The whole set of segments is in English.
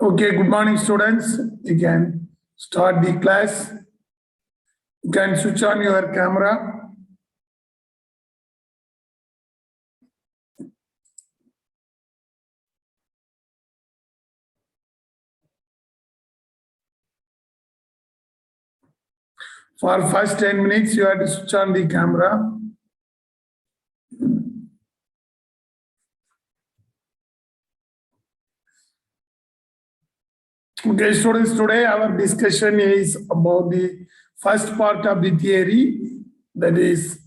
Okay, good morning, students. You can start the class. You can switch on your camera. For first 10 minutes, you have to switch on the camera. Okay, students, today our discussion is about the first part of the theory. That is,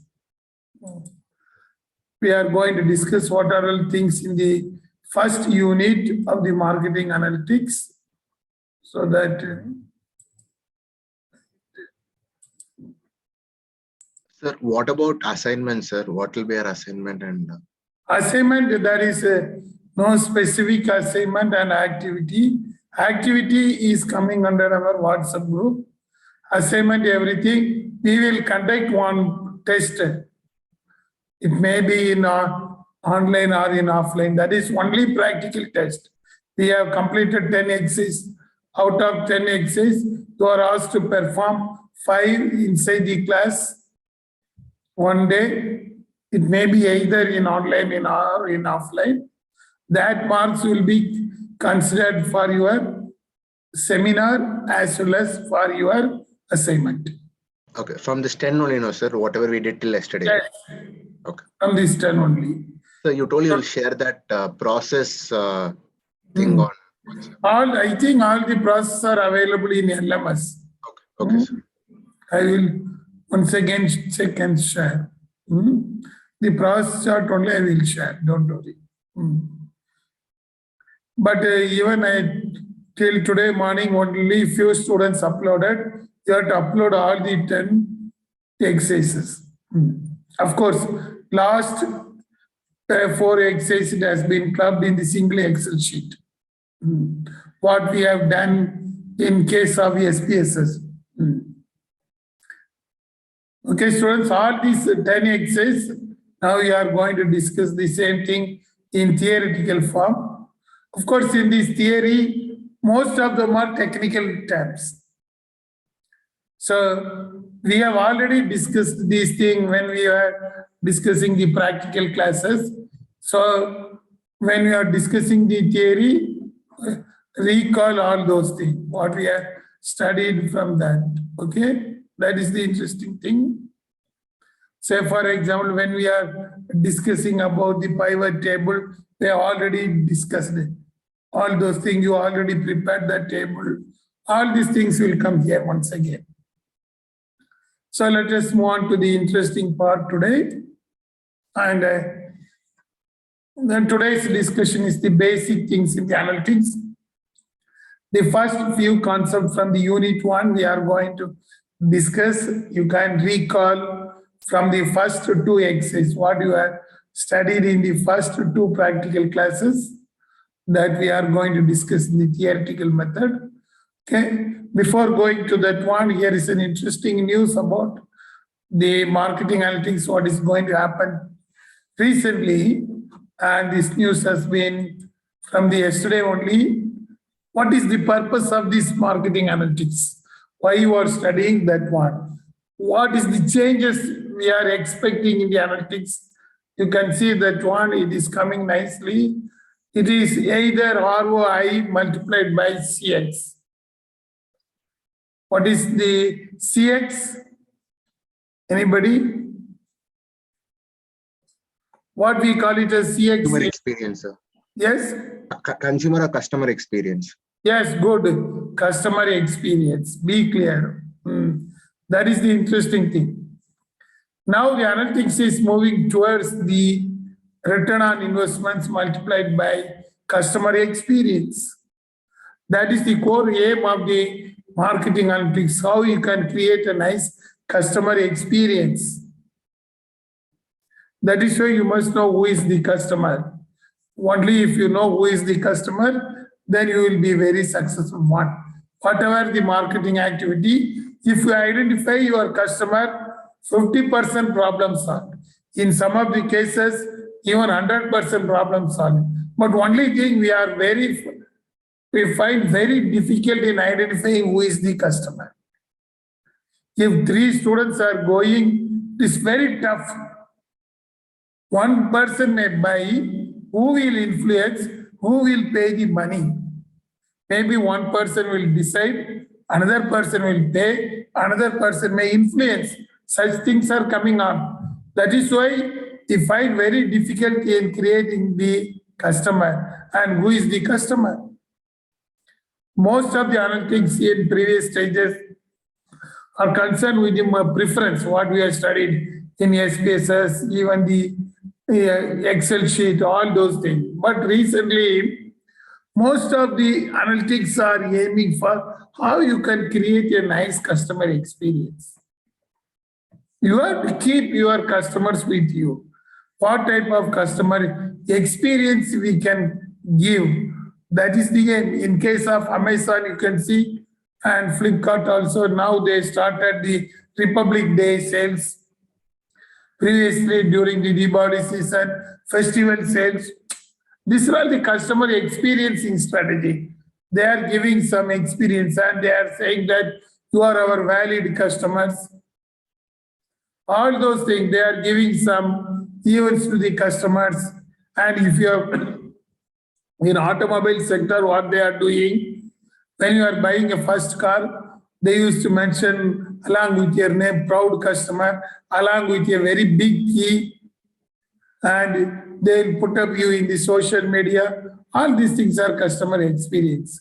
we are going to discuss what are all things in the first unit of the marketing analytics. So that Sir, what about assignment, sir? What will be our assignment and assignment, there is no specific assignment and activity. Activity is coming under our WhatsApp group. Assignment, everything. We will conduct one test. It may be in online or in offline. That is only practical test. We have completed 10 exercises. Out of 10 exercises, you are asked to perform 5 inside the class one day. It may be either in online or in offline. That marks will be considered for your seminar as well as for your assignment. okay, from this 10 only, no, sir, whatever we did till yesterday. Yes. Okay. From this 10 only. So you told you will share that process thing on. I think all the processes are available in LMS. Okay, sir. I will once again check and share. The process chart only I will share, don't worry. But even till today morning, only few students uploaded. You have to upload all the 10 exercises. Of course, last 4 exercises it has been clubbed in the single Excel sheet. What we have done in case of SPSS. Okay, students, all these 10 exercises, now we are going to discuss the same thing in theoretical form. Of course, in this theory, most of them are technical terms. So we have already discussed these things when we are discussing the practical classes. So when we are discussing the theory, recall all those things, what we have studied from that. Okay, that is the interesting thing. Say, for example, when we are discussing about the pivot table, they already discussed it. All those things, you already prepared that table. All these things will come here once again. So let us move on to the interesting part today. And then today's discussion is the basic things in the analytics. The first few concepts from the unit 1 we are going to discuss. You can recall from the first 2 exercises what you have studied in the first 2 practical classes that we are going to discuss in the theoretical method. Okay. Before going to that one, here is an interesting news about the marketing analytics, what is going to happen recently. And this news has been from the yesterday only. What is the purpose of this marketing analytics? Why you are studying that one? What is the changes we are expecting in the analytics? You can see that one, it is coming nicely. It is either ROI multiplied by CX. What is the CX? Anybody? What we call it as CX? Consumer experience, sir. Yes? Consumer or customer experience. Yes, good. Customer experience. Be clear. That is the interesting thing. Now the analytics is moving towards the return on investments multiplied by customer experience. That is the core aim of the marketing analytics, how you can create a nice customer experience. That is why you must know who is the customer. Only if you know who is the customer, then you will be very successful one. Whatever the marketing activity, if you identify your customer, 50% problem solved. In some of the cases, even 100% problem solved. But only thing we are very we find very difficult in identifying who is the customer. If 3 students are going, it's very tough. One person may buy, who will influence, who will pay the money. Maybe one person will decide, another person will pay, another person may influence. Such things are coming on. That is why we find very difficult in creating the customer and who is the customer. Most of the analytics in previous stages are concerned with the preference, what we have studied in SPSS, even the Excel sheet, all those things. But recently, most of the analytics are aiming for how you can create a nice customer experience. You have to keep your customers with you. What type of customer experience we can give? That is the aim. In case of Amazon, you can see, and Flipkart also, now they started the Republic Day sales. Previously, during the Diwali season, festival sales. These are the customer experiencing strategy. They are giving some experience and they are saying that you are our valid customers. All those things, they are giving some events to the customers. And if you are in automobile sector, what they are doing, when you are buying a first car, they used to mention along with your name, proud customer, along with a very big key, and they'll put up you in the social media. All these things are customer experience.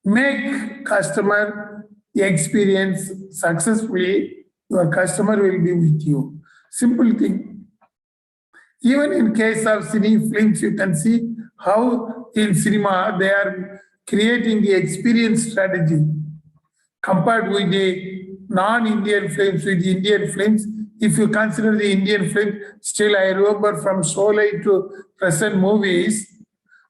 Make customer experience successfully, your customer will be with you. Simple thing. Even in case of cine films, you can see how in cinema they are creating the experience strategy compared with the non-Indian films, with the Indian films. If you consider the Indian film, still I remember from Sholay to present movies,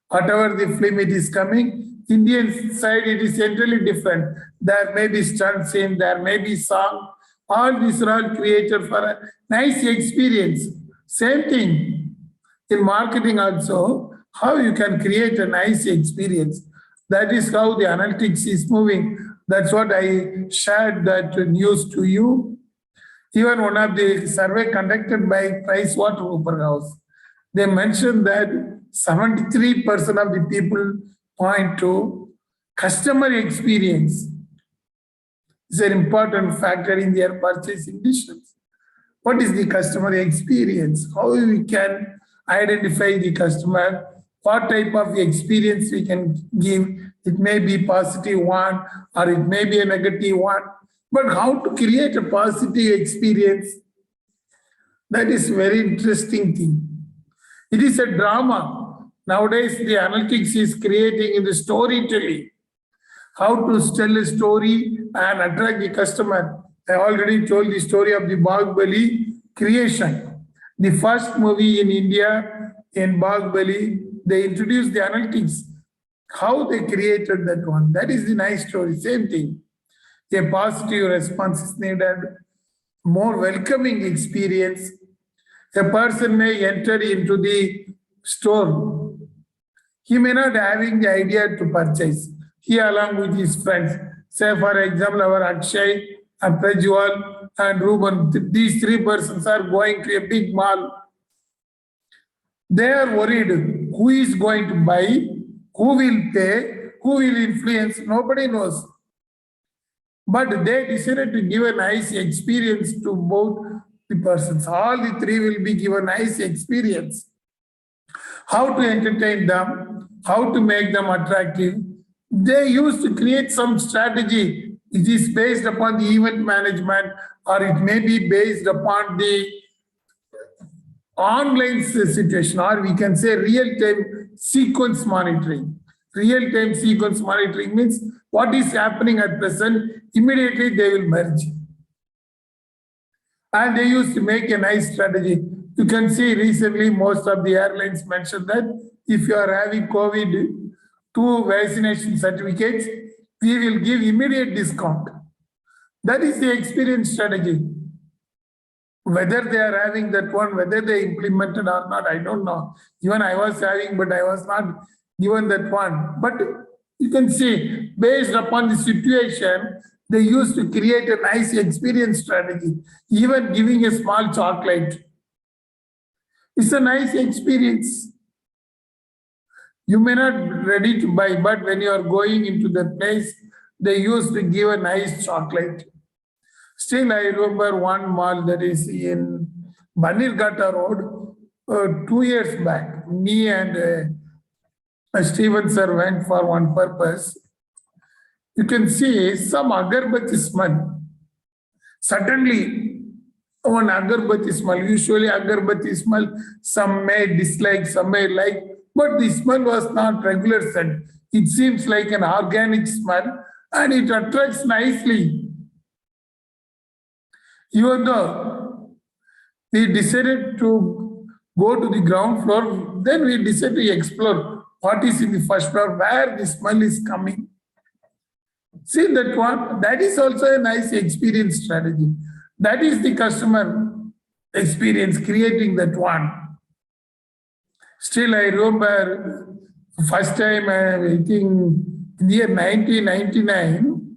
whatever the film it is coming, Indian side it is entirely different. There may be stunt scene, there may be song. All these are all created for a nice experience. Same thing in marketing also, how you can create a nice experience. That is how the analytics is moving. That's what I shared that news to you. Even one of the survey conducted by PricewaterhouseCoopers, they mentioned that 73% of the people point to customer experience is an important factor in their purchasing decisions. What is the customer experience? How we can identify the customer? What type of experience we can give? It may be positive one or it may be a negative one. But how to create a positive experience? That is very interesting thing. It is a drama. Nowadays, the analytics is creating in the storytelling. How to tell a story and attract the customer. I already told the story of the Bahubali creation. The first movie in India, in Bahubali, they introduced the analytics. How they created that one. That is the nice story. Same thing. A positive response is needed, more welcoming experience. A person may enter into the store. He may not having the idea to purchase. He along with his friends. Say for example, our Akshay and Prajwal and Ruben, these 3 persons are going to a big mall. They are worried who is going to buy, who will pay, who will influence, nobody knows. But they decided to give a nice experience to both the persons. All the 3 will be given a nice experience. How to entertain them, how to make them attractive. They used to create some strategy. It is based upon the event management or it may be based upon the online situation, or we can say real-time sequence monitoring. Real-time sequence monitoring means what is happening at present, immediately they will merge. And they used to make a nice strategy. You can see recently most of the airlines mentioned that if you are having COVID, 2 vaccination certificates, we will give immediate discount. That is the experience strategy. Whether they are having that one, whether they implemented or not, I don't know. Even I was having, but I was not given that one. But You can see, based upon the situation, they used to create a nice experience strategy, even giving a small chocolate. It's a nice experience. You may not be ready to buy, but when you are going into the place, they used to give a nice chocolate. Still, I remember one mall that is in Banirghata Road 2 years back. Me and Steven sir went for one purpose. You can see some agarbatti smell. Suddenly, one agarbatti smell. Usually, agarbatti smell, some may dislike, some may like, but the smell was not regular scent. It seems like an organic smell and it attracts nicely. Even though we decided to go to the ground floor, then we decided to explore what is in the first floor, where the smell is coming. See that one, that is also a nice experience strategy. That is the customer experience, creating that one. Still, I remember first time, I think in the year 1999,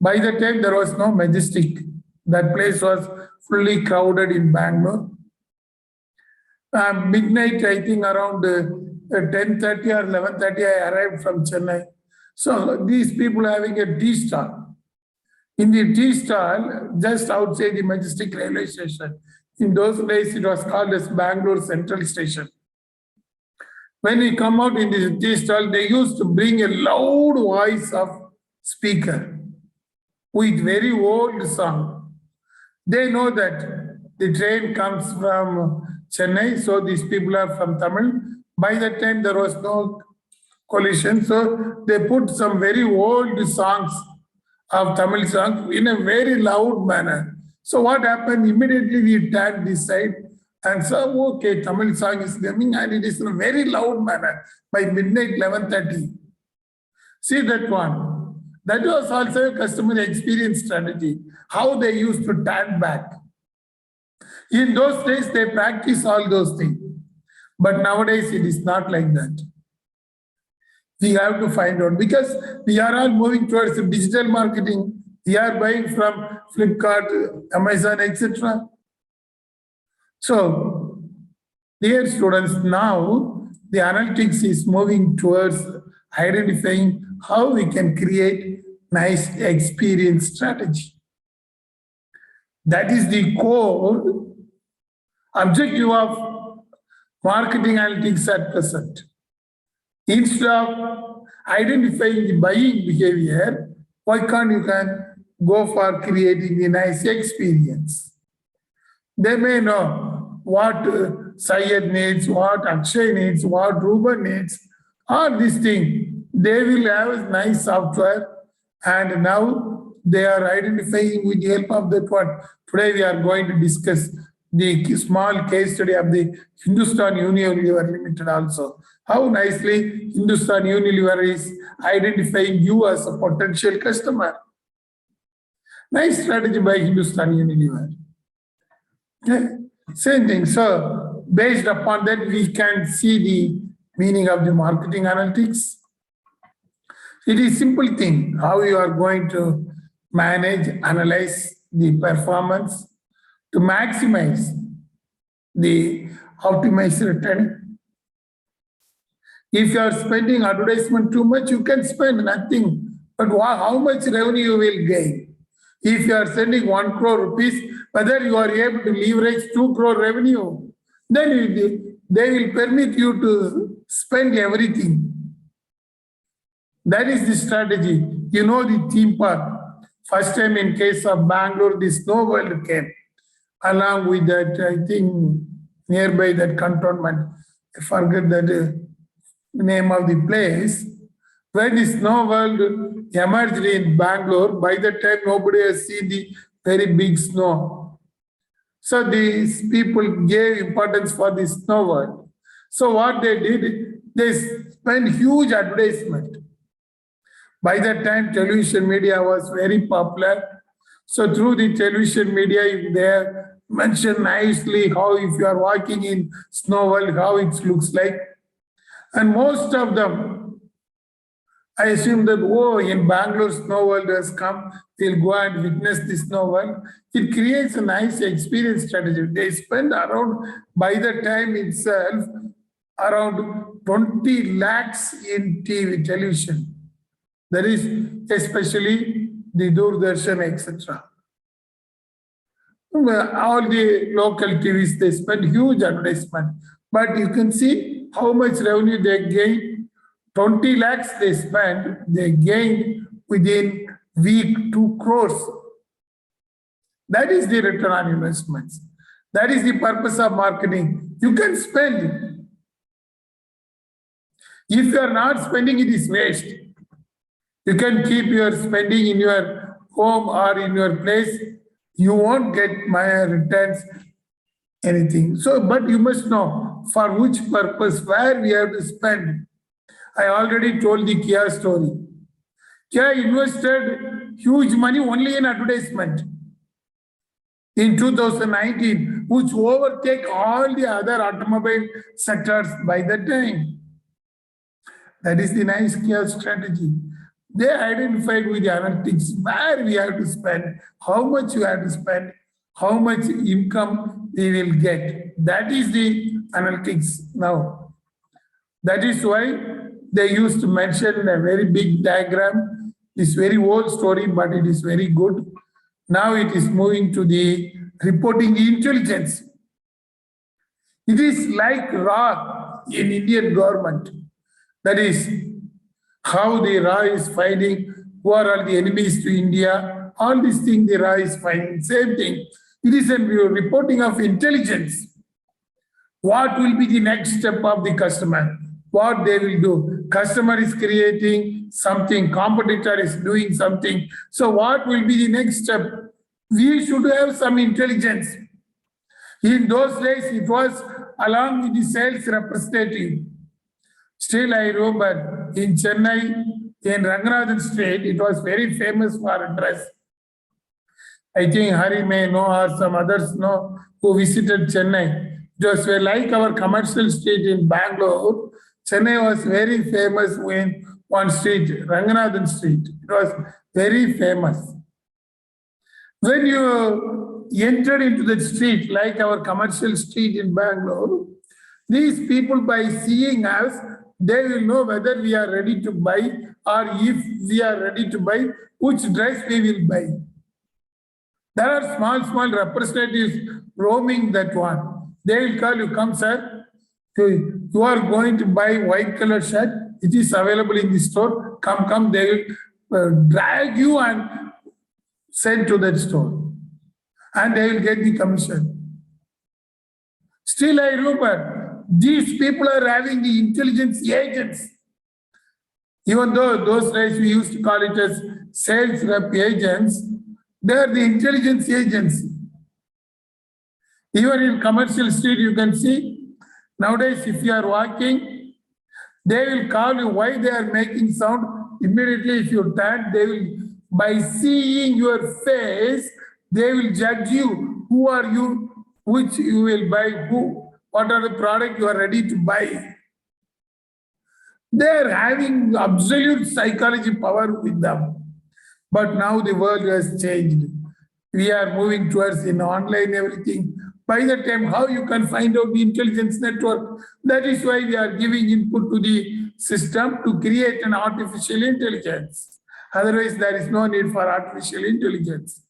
by the time there was no Majestic. That place was fully crowded in Bangalore. Midnight, I think around 10:30 or 11:30, I arrived from Chennai. So these people having a tea stall. In the tea stall, just outside the Majestic railway station. In those days, it was called as Bangalore Central Station. When we come out in the tea stall, they used to bring a loud voice of speaker with very old song. They know that the train comes from Chennai, so these people are from Tamil. By that time, there was no collision, so they put some very old songs of Tamil songs in a very loud manner. So what happened? Immediately we turned this side and saw, okay, Tamil song is coming and it is in a very loud manner by midnight 11:30. See that one. That was also a customer experience strategy, how they used to turn back. In those days, they practice all those things. But nowadays, it is not like that. We have to find out because we are all moving towards digital marketing. We are buying from Flipkart, Amazon, etc. So, dear students, now the analytics is moving towards identifying how we can create nice experience strategy. That is the core objective of marketing analytics at present. Instead of identifying the buying behavior, why can't you go for creating a nice experience? They may know what Syed needs, what Akshay needs, what Ruben needs, all these things. They will have a nice software and now they are identifying with the help of that one. Today we are going to discuss the small case study of the Hindustan Unilever Limited also. How nicely Hindustan Unilever is identifying you as a potential customer. Nice strategy by Hindustan Unilever. Okay. Same thing. So based upon that, we can see the meaning of the marketing analytics. It is simple thing, how you are going to manage, analyze the performance to maximize the optimized return. If you are spending advertisement too much, you can spend nothing. But how much revenue you will gain? If you are sending 1 crore rupees, whether you are able to leverage 2 crore revenue, then they will permit you to spend everything. That is the strategy. You know the theme park. First time in case of Bangalore, the Snow World came. Along with that, I think nearby that cantonment, I forget the name of the place. When the Snow World emerged in Bangalore, by that time nobody has seen the very big snow. So these people gave importance for the Snow World. So what they did, they spent huge advertisement. By that time, television media was very popular. So through the television media, they mention nicely how if you are walking in Snow World, how it looks like. And most of them I assume that, oh, in Bangalore, Snow World has come, we'll go and witness the Snow World. It creates a nice experience strategy. They spend around, by the time itself, around 20 lakhs in television. That is especially the Doordarshan, etc. All the local TVs, they spend huge advertisement. But you can see how much revenue they gain. 20 lakhs they spent, they gained within week 2 crores. That is the return on investments. That is the purpose of marketing. You can spend. If you are not spending, it is waste. You can keep your spending in your home or in your place. You won't get my returns, anything. So, but you must know for which purpose, where we have to spend. I already told the Kia story. Kia invested huge money only in advertisement in 2019, which overtake all the other automobile sectors by that time. That is the nice Kia strategy. They identified with the analytics where we have to spend, how much you have to spend, how much income we will get. That is the analytics now. That is why they used to mention in a very big diagram. It's very old story, but it is very good. Now it is moving to the reporting intelligence. It is like RAW in Indian government. That is how the RAW is finding who are all the enemies to India. All these things the RAW is finding. Same thing. It is a reporting of intelligence. What will be the next step of the customer? What they will do? Customer is creating something, competitor is doing something. So what will be the next step? We should have some intelligence. In those days, it was along with the sales representative. Still, I remember in Chennai, in Ranganathan Street, it was very famous for a dress. I think Hari may know or some others know who visited Chennai. It was like our commercial street in Bangalore. Chennai was very famous in one street, Ranganathan Street. It was very famous. When you enter into the street, like our commercial street in Bangalore, these people, by seeing us, they will know whether we are ready to buy, or if we are ready to buy, which dress we will buy. There are small representatives roaming that one. They will call you, come sir, you are going to buy white color shirt, it is available in the store, come, they will drag you and send to that store. And they will get the commission. Still I remember, these people are having the intelligence agents. Even though those days we used to call it as sales rep agents, they are the intelligence agents. Even in commercial street, you can see, nowadays if you are walking, they will call you why they are making sound. Immediately if you turn, they will, by seeing your face, they will judge you. Who are you? Which you will buy? Who? What are the product you are ready to buy? They are having absolute psychology power with them. But now the world has changed. We are moving towards in online everything. By the time, how you can find out the intelligence network? That is why we are giving input to the system to create an artificial intelligence. Otherwise, there is no need for artificial intelligence.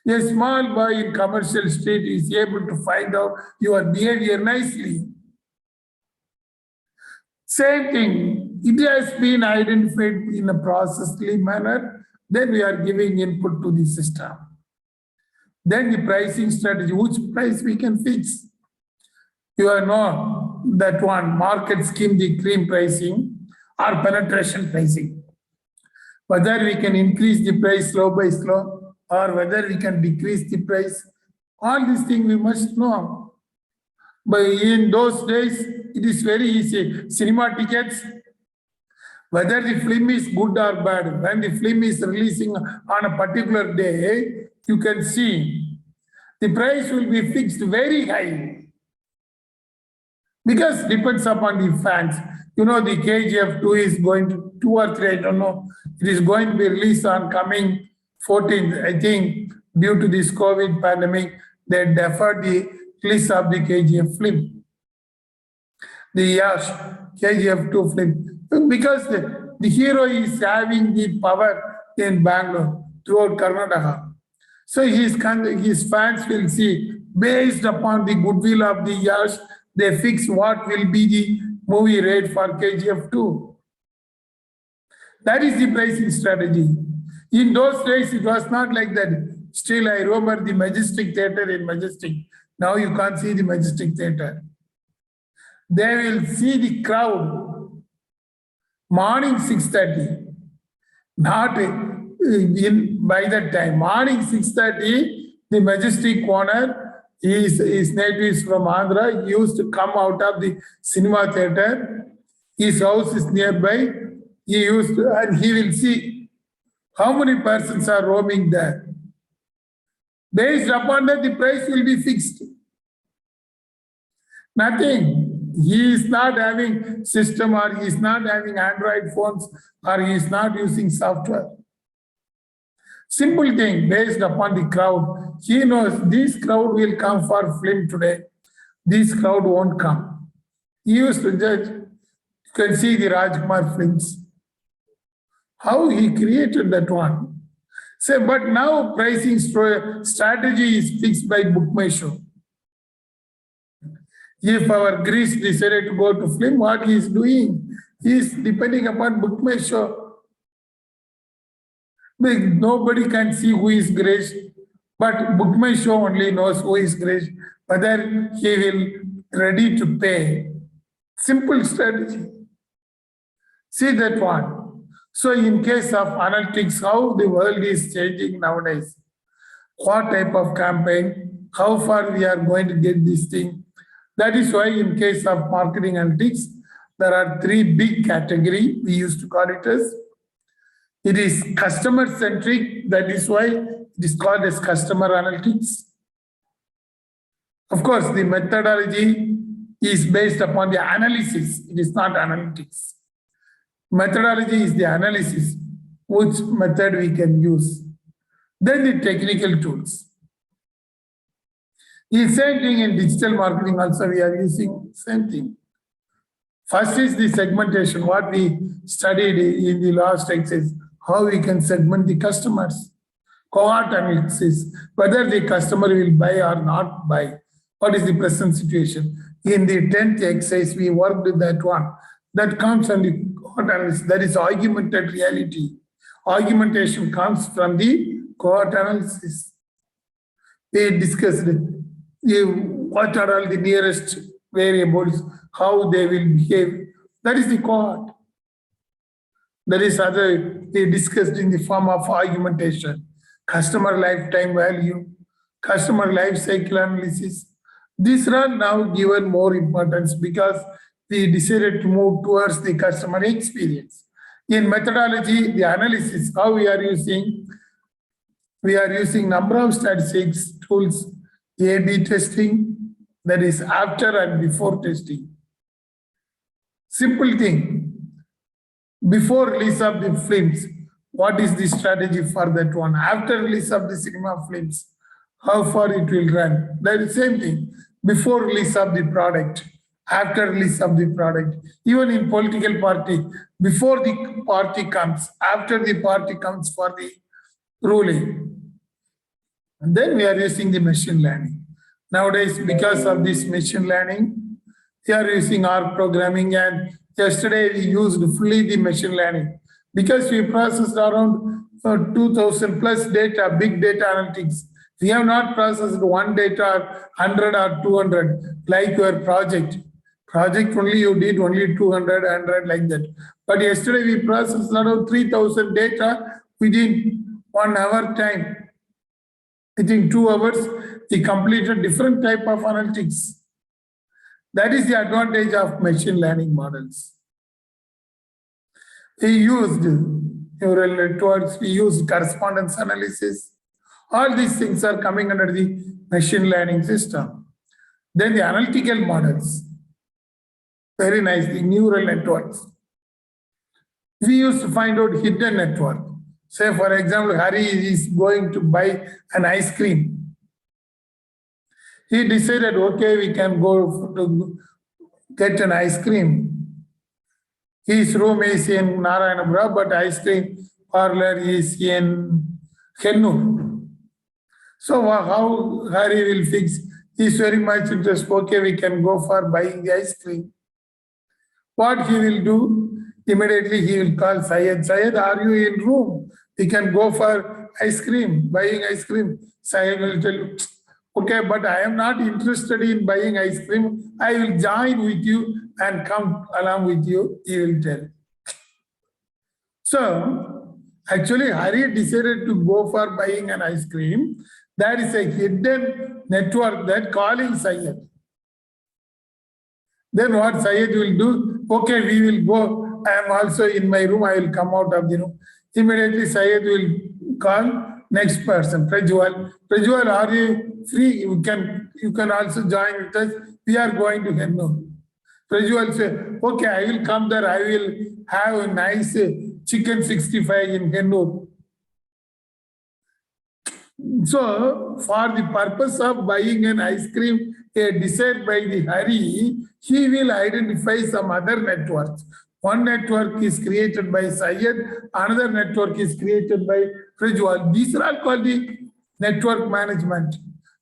A small boy in commercial street is able to find out your behavior nicely. Same thing, it has been identified in a processly manner, then we are giving input to the system. Then the pricing strategy, which price we can fix. You know that one, market scheme, the cream pricing or penetration pricing. Whether we can increase the price slow by slow or whether we can decrease the price, all these things we must know. But in those days, it is very easy. Cinema tickets, whether the film is good or bad, when the film is releasing on a particular day, you can see the price will be fixed very high. because depends upon the fans. You know, the KGF 2 is going to 2 or 3, I don't know. It is going to be released on coming 14th. I think due to this COVID pandemic, they deferred the release of the KGF film. The Yash KGF 2 film. Because the hero is having the power in Bangalore throughout Karnataka. So his fans will see, based upon the goodwill of the Yash, they fix what will be the movie rate for KGF 2. That is the pricing strategy. In those days, it was not like that. Still, I remember the Majestic Theatre in Majestic. Now you can't see the Majestic Theatre. They will see the crowd morning 6:30. Not by that time. Morning 6:30, the Majestic owner, his native is from Andhra, he used to come out of the cinema theatre. His house is nearby. He used to, and he will see how many persons are roaming there. Based upon that, the price will be fixed. Nothing. He is not having system, or he is not having Android phones, or he is not using software. Simple thing, based upon the crowd. He knows this crowd will come for film today. This crowd won't come. He used to judge. You can see the Rajkumar films. How he created that one. So, but now pricing strategy is fixed by BookMyShow. If our Greece decided to go to film, what he is doing? He is depending upon BookMyShow. Nobody can see who is Grace, but BookMyShow only knows who is Grace, whether he will ready to pay. Simple strategy. See that one. So in case of analytics, how the world is changing nowadays, what type of campaign, how far we are going to get this thing. That is why in case of marketing analytics, there are 3 big categories. We used to call it as, it is customer centric. That is why it is called as customer analytics. Of course, the methodology is based upon the analysis. It is not analytics. Methodology is the analysis, which method we can use. Then the technical tools. The same thing in digital marketing also we are using same thing. First is the segmentation, what we studied in the last exercise, how we can segment the customers. Cohort analysis, whether the customer will buy or not buy. What is the present situation? In the 10th exercise, we worked with that one. That comes from the cohort analysis. That is augmented reality. Augmentation comes from the cohort analysis. We discussed it. What are all the nearest variables, how they will behave. That is the cohort. That is other, they discussed in the form of augmentation. Customer lifetime value, customer life cycle analysis. These are now given more importance because we decided to move towards the customer experience. In methodology, the analysis, how we are using number of statistics tools, A/B testing, that is after and before testing. Simple thing. Before release of the films, what is the strategy for that one? After release of the cinema films, how far it will run? That is the same thing. Before release of the product, after release of the product. Even in political party, before the party comes, after the party comes for the ruling. And then we are using the machine learning. Nowadays, because of this machine learning, we are using R programming, and yesterday we used fully the machine learning because we processed around 2000 plus data, big data analytics. We have not processed one data or 100 or 200 like your project. Project only you did only 200, 100 like that. But yesterday we processed around 3000 data within 1 hour time. Within 2 hours, we completed different type of analytics. That is the advantage of machine learning models. We used neural networks, we used correspondence analysis. All these things are coming under the machine learning system. Then the analytical models. Very nice thing, neural networks. We used to find out hidden network. Say, for example, Hari is going to buy an ice cream. He decided, okay, we can go to get an ice cream. His room is in Narayanapura, but ice cream parlor is in Hennur. So how Hari will fix? He's very much interested. Okay, we can go for buying the ice cream. What he will do? Immediately he will call Syed. Syed, are you in room? We can go for ice cream, buying ice cream. Syed will tell you, okay, but I am not interested in buying ice cream. I will join with you and come along with you, he will tell. So, actually, Hari decided to go for buying an ice cream. That is a hidden network that calling Syed. Then what Syed will do? Okay, we will go. I am also in my room. I will come out of the room. Immediately, Syed will call next person, Prajwal. Prajwal, are you free? You can also join with us. We are going to Hennur. Prajwal say, okay, I will come there. I will have a nice chicken 65 in Hennur. So, for the purpose of buying an ice cream decided by the Hari, he will identify some other networks. One network is created by Syed, another network is created by Prajwal. These are all called the network management.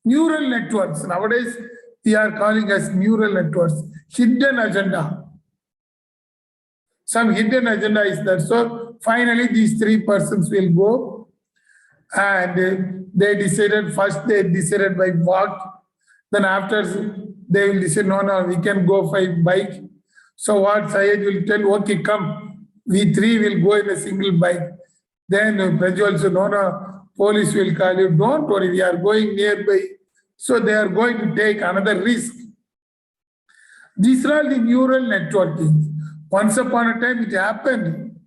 Neural networks, nowadays we are calling as neural networks. Hidden agenda. Some hidden agenda is there. So finally these three persons will go and they decided, first they decided by walk, then after they will decide, no, we can go by bike. So what Syed will tell, okay, come, we three will go in a single bike. Then Prajwal said, no, police will call you, don't worry, we are going nearby. So they are going to take another risk. These are all the neural networking. Once upon a time it happened.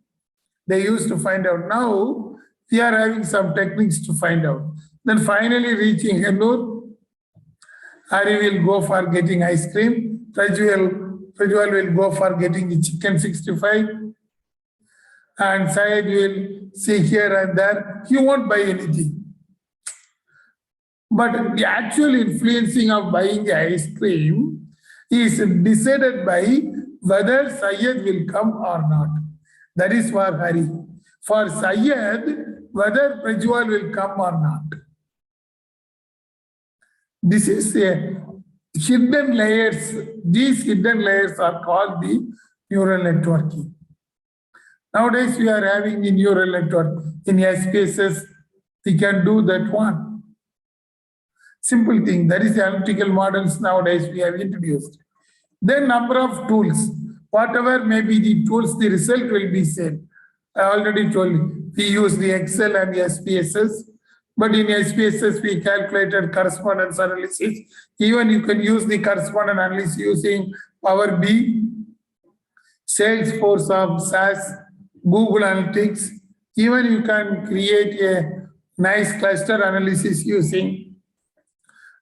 They used to find out. Now we are having some techniques to find out. Then finally reaching Hennur, Hari will go for getting ice cream. Prajwal will go for getting the chicken 65. And Syed will see here and there. He won't buy anything. But the actual influencing of buying the ice cream is decided by whether Syed will come or not. That is for Hari. For Syed, whether Prajwal will come or not. This is a hidden layers. These hidden layers are called the neural networking. Nowadays, we are having a neural network. In SPSS, we can do that one. Simple thing. That is the analytical models nowadays we have introduced. Then number of tools. Whatever may be the tools, the result will be same. I already told you. We use the Excel and the SPSS. But in SPSS, we calculated correspondence analysis. Even you can use the correspondence analysis using Power BI, Salesforce of SAS, Google Analytics. Even you can create a nice cluster analysis using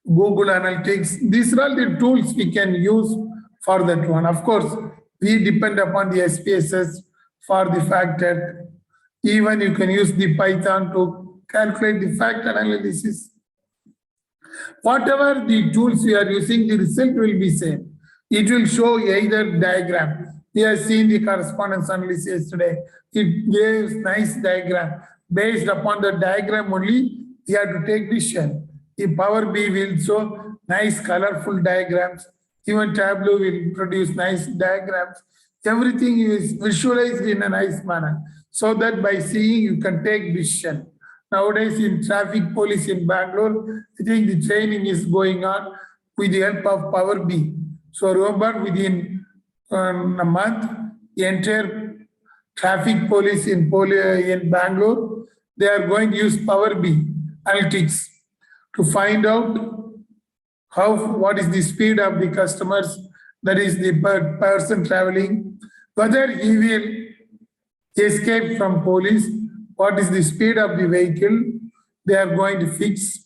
Google Analytics. These are all the tools we can use for that one. Of course, we depend upon the SPSS for the fact that even you can use the Python to calculate the fact analysis. Whatever the tools we are using, the result will be same. It will show either diagram. We have seen the correspondence analysis yesterday. It gives nice diagram. Based upon the diagram only, we have to take decision. The Power BI will show nice colorful diagrams. Even Tableau will produce nice diagrams. Everything is visualized in a nice manner. So that by seeing, you can take decision. Nowadays in traffic police in Bangalore, I think the training is going on with the help of Power BI. So remember, within a month, the entire traffic police in Bangalore, they are going to use Power BI analytics to find out what is the speed of the customers, that is the person traveling, whether he will escape from police, what is the speed of the vehicle they are going to fix.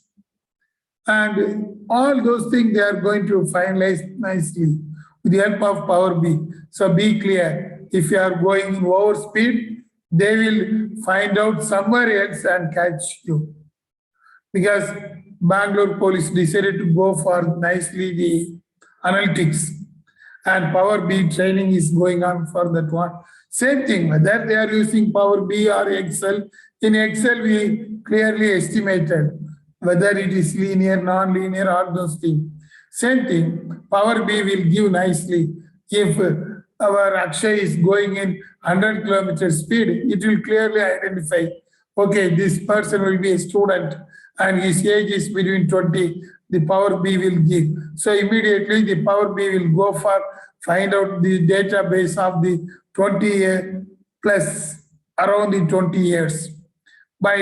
And all those things they are going to finalize nicely. with the help of Power BI. So be clear, if you are going over speed, they will find out somewhere else and catch you. Because Bangalore police decided to go for nicely the analytics and Power BI training is going on for that one. Same thing, whether they are using Power BI or Excel. In Excel, we clearly estimated whether it is linear, non-linear, all those things. Same thing, Power BI will give nicely. If our Akshay is going in 100 kilometer speed, it will clearly identify, okay, this person will be a student and his age is between 20, the Power BI will give. So immediately the Power BI will go for find out the database of the 20 plus around the 20 years by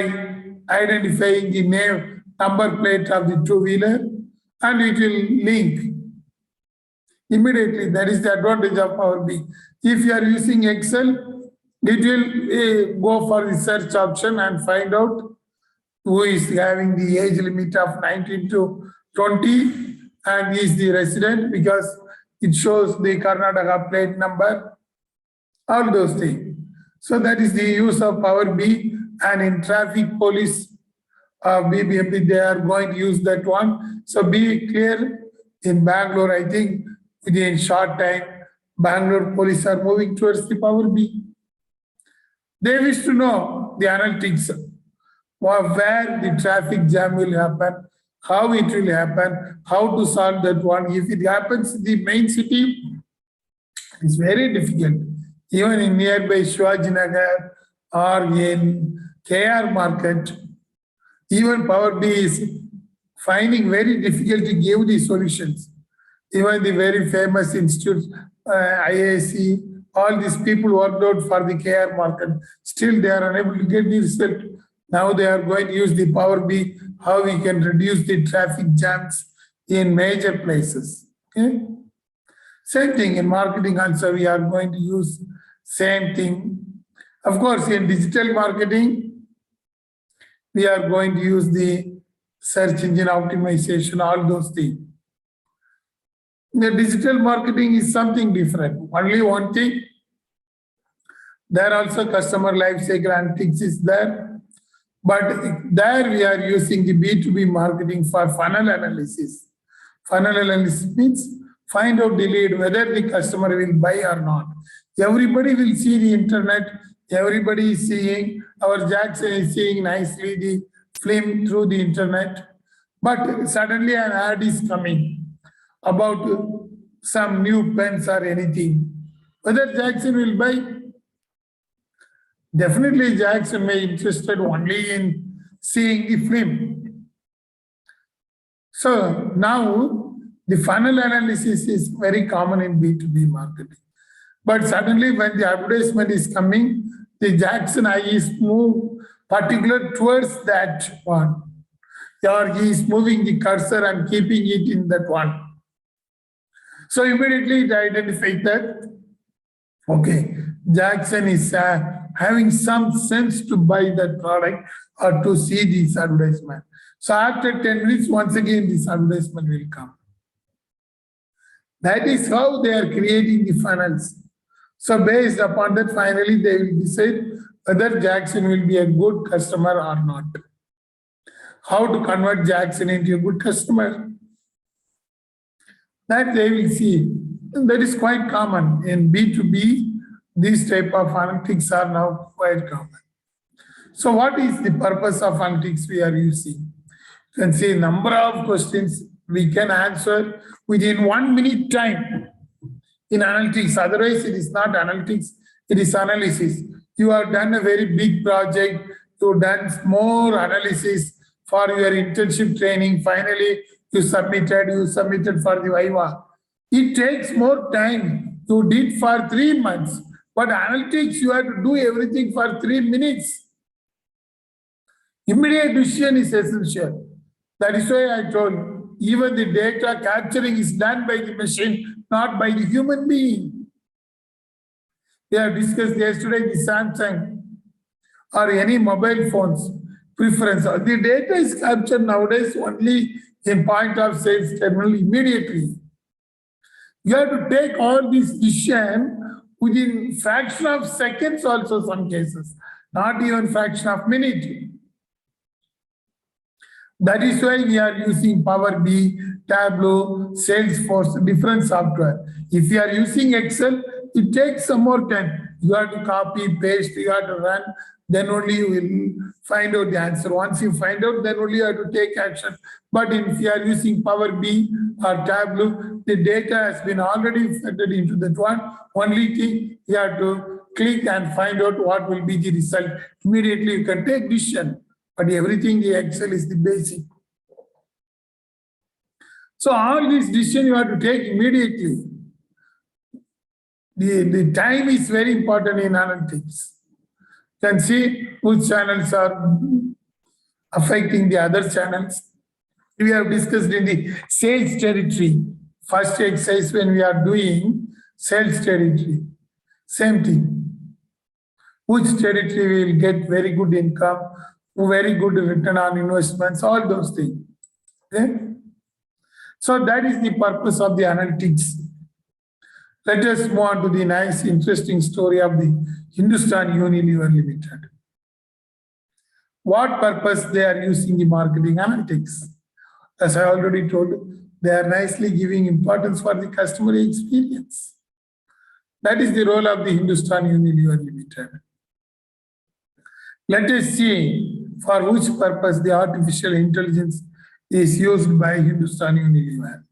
identifying the name, number plate of the two-wheeler, and it will link immediately. That is the advantage of Power BI. If you are using Excel, it will go for the search option and find out who is having the age limit of 19 to 20 and is the resident because it shows the Karnataka plate number, all those things. So that is the use of Power BI, and in traffic police, BBMP, they are going to use that one. So be clear, in Bangalore, I think within short time, Bangalore police are moving towards the Power BI. They wish to know the analytics, where the traffic jam will happen, how it will happen, how to solve that one. If it happens in the main city, it's very difficult. Even in nearby Shivajinagar or in KR market, even Power BI is finding very difficult to give the solutions. Even the very famous institutes, IAC, all these people worked out for the KR market. Still, they are unable to get the result. Now they are going to use the Power BI, how we can reduce the traffic jams in major places. Okay? Same thing in marketing also, we are going to use same thing. Of course, in digital marketing, we are going to use the search engine optimization, all those things. The digital marketing is something different. Only one thing, there also customer lifecycle analytics is there. But there we are using the B2B marketing for funnel analysis. Funnel analysis means find out the lead, whether the customer will buy or not. Everybody will see the internet. Everybody is seeing, our Jackson is seeing nicely the film through the internet. But suddenly an ad is coming about some new pens or anything. Whether Jackson will buy, definitely Jackson may be interested only in seeing the film. So now the funnel analysis is very common in B2B marketing. But suddenly when the advertisement is coming, the Jackson eye is moved particular towards that one. Or he is moving the cursor and keeping it in that one. So immediately it identifies that, okay, Jackson is having some sense to buy that product or to see this advertisement. So after 10 minutes, once again, this advertisement will come. That is how they are creating the funnels. So based upon that, finally, they will decide whether Jackson will be a good customer or not. How to convert Jackson into a good customer. That they will see. And that is quite common in B2B. These type of analytics are now quite common. So what is the purpose of analytics we are using? You can see number of questions we can answer within 1 minute time in analytics. Otherwise, it is not analytics, it is analysis. You have done a very big project, you have done more analysis for your internship training. Finally, you submitted for the Viva. It takes more time. You did for 3 months. But analytics, you have to do everything for 3 minutes. Immediate decision is essential. That is why I told you, even the data capturing is done by the machine, not by the human being. We have discussed yesterday the Samsung or any mobile phones preference. The data is captured nowadays only in point of sales terminal immediately. You have to take all this decision within fraction of seconds also some cases, not even fraction of minute. That is why we are using Power BI, Tableau, Salesforce, different software. If you are using Excel, it takes some more time. You have to copy, paste, you have to run, then only you will find out the answer. Once you find out, then only you have to take action. But if you are using Power BI or Tableau, the data has been already fed into that one. Only thing you have to click and find out what will be the result. Immediately you can take decision. But everything the Excel is the basic. So all these decisions you have to take immediately. The time is very important in analytics. You can see which channels are affecting the other channels. We have discussed in the sales territory. First exercise when we are doing sales territory. Same thing. Which territory will get very good income, very good return on investments, all those things. Okay? So that is the purpose of the analytics. Let us move on to the nice, interesting story of the Hindustan Unilever Limited. What purpose they are using the marketing analytics? As I already told you, they are nicely giving importance for the customer experience. That is the role of the Hindustan Unilever Limited. Let us see for which purpose the artificial intelligence is used by Hindustan Unilever.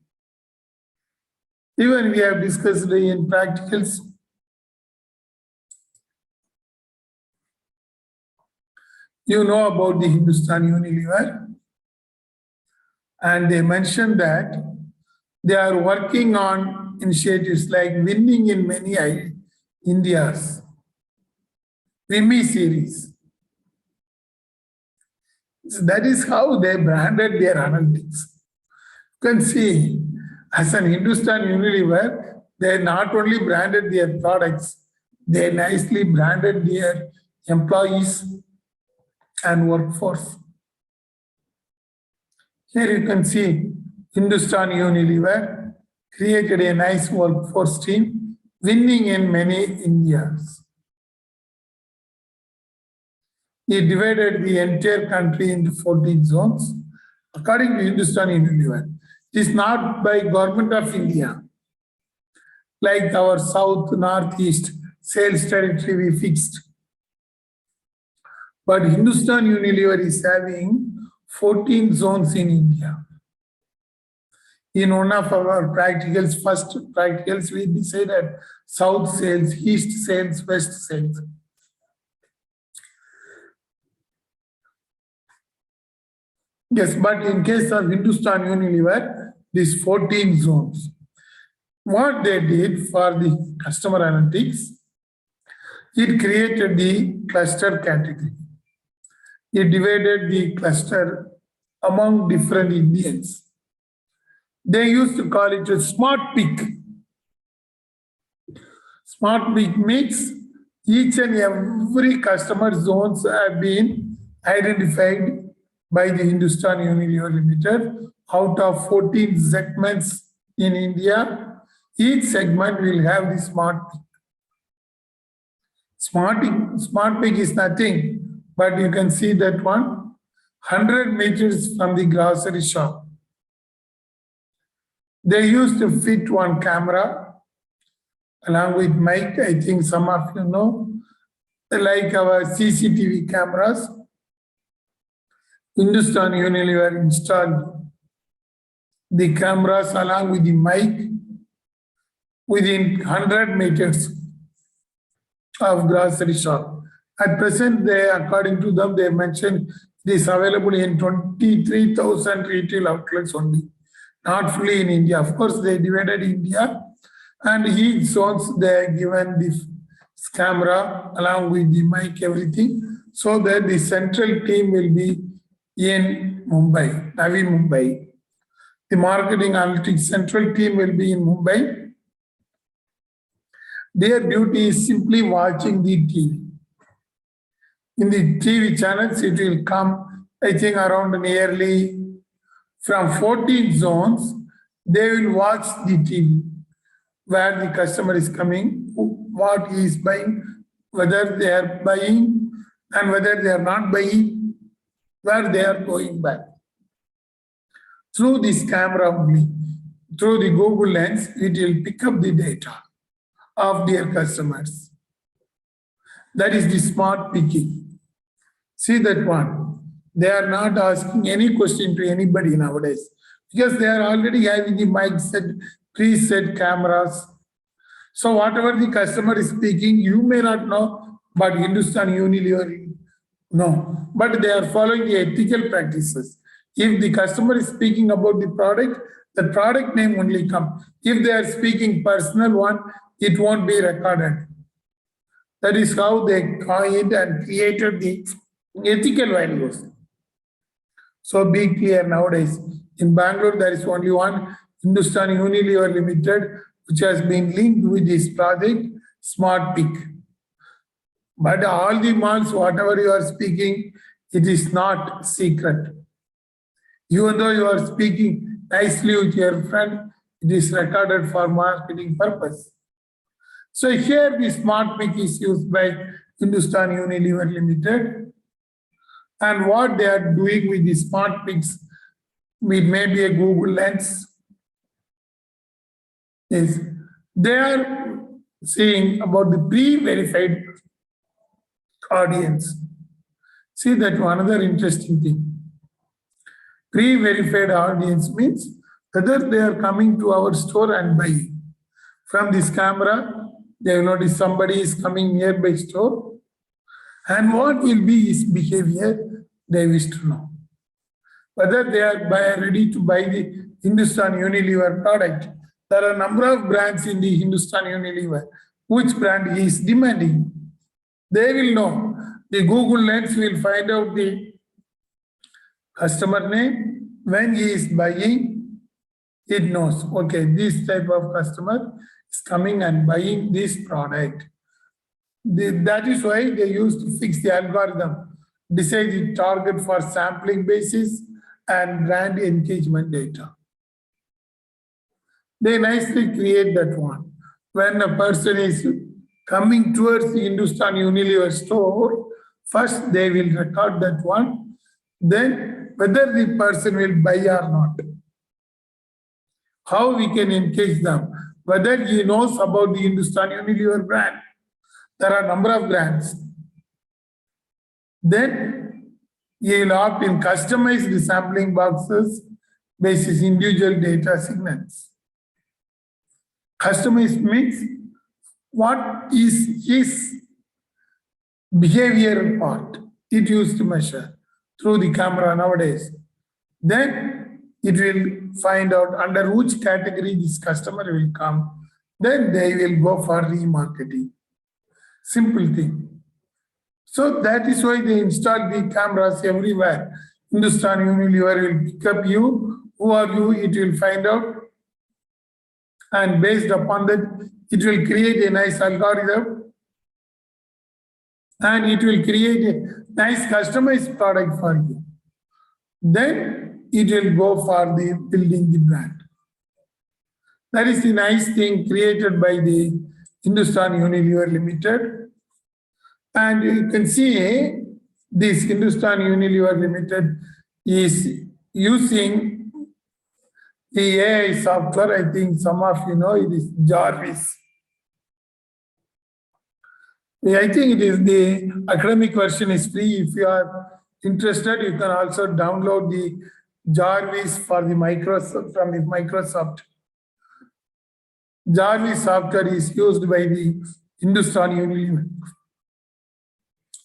Even we have discussed in practicals. You know about the Hindustan Unilever, and they mentioned that they are working on initiatives like winning in many Indias, WIMI series. So that is how they branded their analytics. You can see, as an Hindustan Unilever, they not only branded their products, they nicely branded their employees and workforce. Here you can see Hindustan Unilever created a nice workforce team, winning in many Indias. He divided the entire country into 14 zones, according to Hindustan Unilever. It is not by Government of India. Like our South, Northeast sales territory we fixed. But Hindustan Unilever is having 14 zones in India. In one of our practicals, first practicals, we decided South sales, East sales, West sales. Yes, but in case of Hindustan Unilever, these 14 zones. What they did for the customer analytics, it created the cluster category. It divided the cluster among different Indians. They used to call it a smart pick. Smart pick means each and every customer zones have been identified by the Hindustan Unilever Limited. Out of 14 segments in India, each segment will have the smart pick. Smart pick is nothing, but you can see that one, 100 meters from the grocery shop. They used to fit one camera along with mic. I think some of you know, like our CCTV cameras. Hindustan Unilever installed the cameras along with the mic within 100 meters of grocery shop. At present, they, according to them, they mentioned it is available in 23,000 retail outlets only, not fully in India. Of course, they divided India, and each zones they are given this camera along with the mic, everything, so that the central team will be in Mumbai, Navi Mumbai. The marketing analytics central team will be in Mumbai. Their duty is simply watching the TV. In the TV channels, it will come, I think, around nearly from 14 zones, they will watch the TV. where the customer is coming, what he is buying, whether they are buying and whether they are not buying, where they are going back. Through this camera only, through the Google Lens, it will pick up the data of their customers. That is the smart picking. See that one. They are not asking any question to anybody nowadays because they are already having the mic set, preset cameras. So whatever the customer is speaking, you may not know, but Hindustan Unilever no. But they are following the ethical practices. If the customer is speaking about the product name only come. If they are speaking personal one, it won't be recorded. That is how they coined and created the ethical values. So be clear nowadays. In Bangalore, there is only one Hindustan Unilever Limited, which has been linked with this project, Smart Pick. But all the malls, whatever you are speaking, it is not secret. Even though you are speaking nicely with your friend, it is recorded for marketing purpose. So here the Smart Pick is used by Hindustan Unilever Limited. And what they are doing with the Smart Picks, with maybe a Google Lens, is they are saying about the pre-verified audience. See that one other interesting thing. Pre-verified audience means whether they are coming to our store and buying. From this camera, they will notice somebody is coming nearby store and what will be his behavior, they wish to know. Whether they are ready to buy the Hindustan Unilever product. There are a number of brands in the Hindustan Unilever. Which brand he is demanding? They will know. The Google Lens will find out the customer name. When he is buying, it knows, okay, this type of customer is coming and buying this product. That is why they used to fix the algorithm, decide the target for sampling basis and brand engagement data. They nicely create that one. When a person is coming towards the Hindustan Unilever store, first they will record that one, then whether the person will buy or not. How we can engage them, whether he knows about the Hindustan Unilever brand. There are a number of brands. Then he will opt in customized sampling boxes basis individual data signals. Customized means what is his behavioral part it used to measure through the camera nowadays. Then it will find out under which category this customer will come. Then they will go for remarketing. Simple thing. So that is why they install the cameras everywhere. Hindustan Unilever will pick up you. Who are you? It will find out. And based upon that, it will create a nice algorithm. And it will create a nice customized product for you. Then it will go for the building the brand. That is the nice thing created by the Hindustan Unilever Limited. And you can see this Hindustan Unilever Limited is using the AI software. I think some of you know it is Jarvis. I think it is the academic version is free. If you are interested, you can also download the Jarvis for the Microsoft from the Microsoft. Jarvis software is used by the Hindustan Unilever.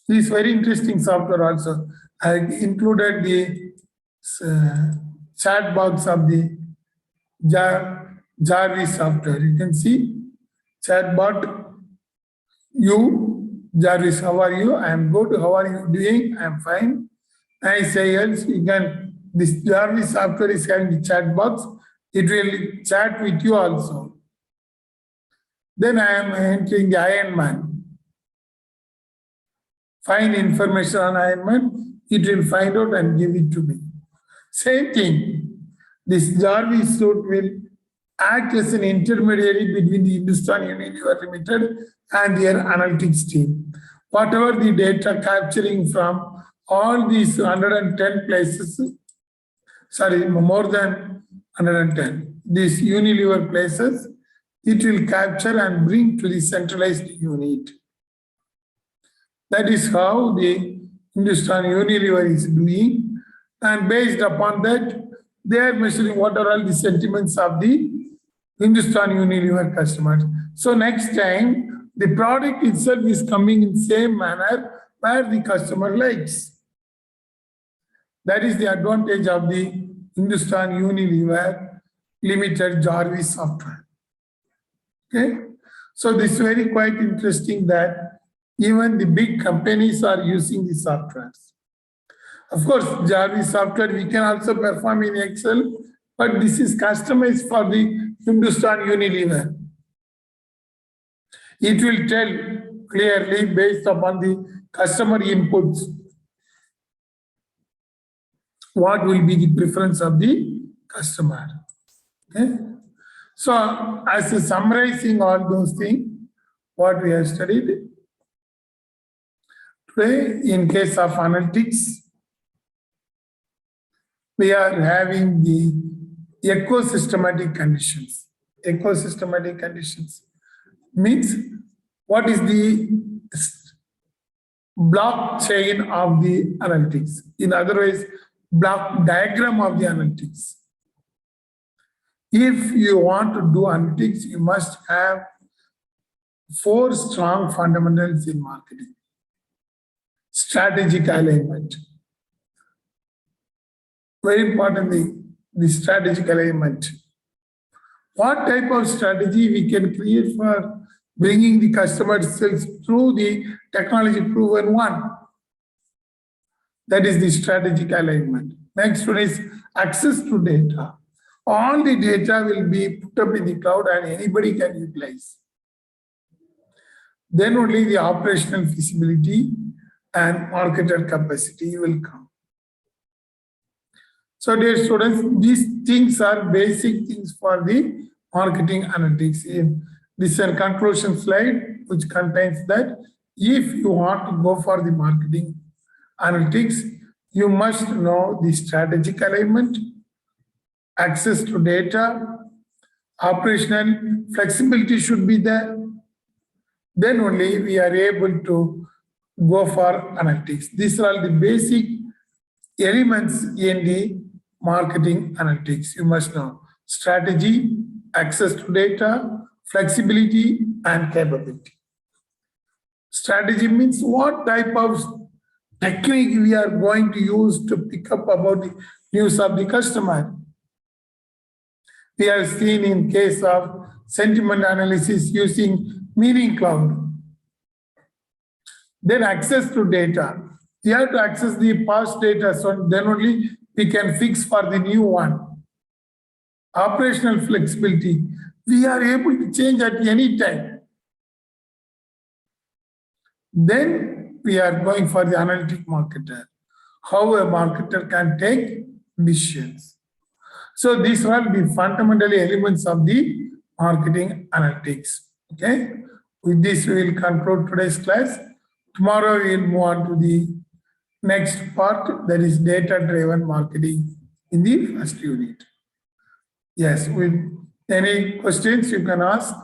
This is very interesting software also. I included the chat box of the Jarvis software. You can see chatbot. Jarvis, how are you? I am good. How are you doing? I am fine. I say else, you can, this Jarvis software is having the chat box. It will chat with you also. Then I am entering the Ironman. Find information on Ironman. It will find out and give it to me. Same thing. This Jarvis suit will act as an intermediary between the Hindustan Unilever Limited and their analytics team. Whatever the data capturing from all these 110 places, sorry, more than 110, these Unilever places, it will capture and bring to the centralized unit. That is how the Hindustan Unilever is doing. And based upon that, they are measuring what are all the sentiments of the Hindustan Unilever customers. So next time, the product itself is coming in same manner where the customer likes. That is the advantage of the Hindustan Unilever Limited Jarvis software. Okay, so this is very quite interesting that even the big companies are using the softwares. Of course, Jarvis software we can also perform in Excel, but this is customized for the Hindustan Unilever. It will tell clearly based upon the customer inputs what will be the preference of the customer. Okay. So as a summarizing all those things, what we have studied today in case of analytics, we are having the ecosystematic conditions. Ecosystematic conditions means what is the blockchain of the analytics. In other words, block diagram of the analytics. If you want to do analytics, you must have 4 strong fundamentals in marketing. Strategic alignment. Very importantly, the strategic alignment. What type of strategy we can create for bringing the customer sales through the technology proven one? That is the strategic alignment. Next one is access to data. All the data will be put up in the cloud and anybody can utilize. Then only the operational feasibility and marketer capacity will come. So dear students, these things are basic things for the marketing analytics. This is a conclusion slide which contains that if you want to go for the marketing analytics, you must know the strategic alignment, access to data, operational flexibility should be there. Then only we are able to go for analytics. These are all the basic elements in the marketing analytics. You must know strategy, access to data, flexibility, and capability. Strategy means what type of technique we are going to use to pick up about the news of the customer. We have seen in case of sentiment analysis using Meaning Cloud. Then access to data. We have to access the past data, so then only we can fix for the new one. Operational flexibility. We are able to change at any time. Then we are going for the analytic marketer. How a marketer can take decisions. So these are the fundamental elements of the marketing analytics. Okay. With this, we will conclude today's class. Tomorrow we will move on to the next part, that is data-driven marketing in the first unit. Yes, with any questions you can ask.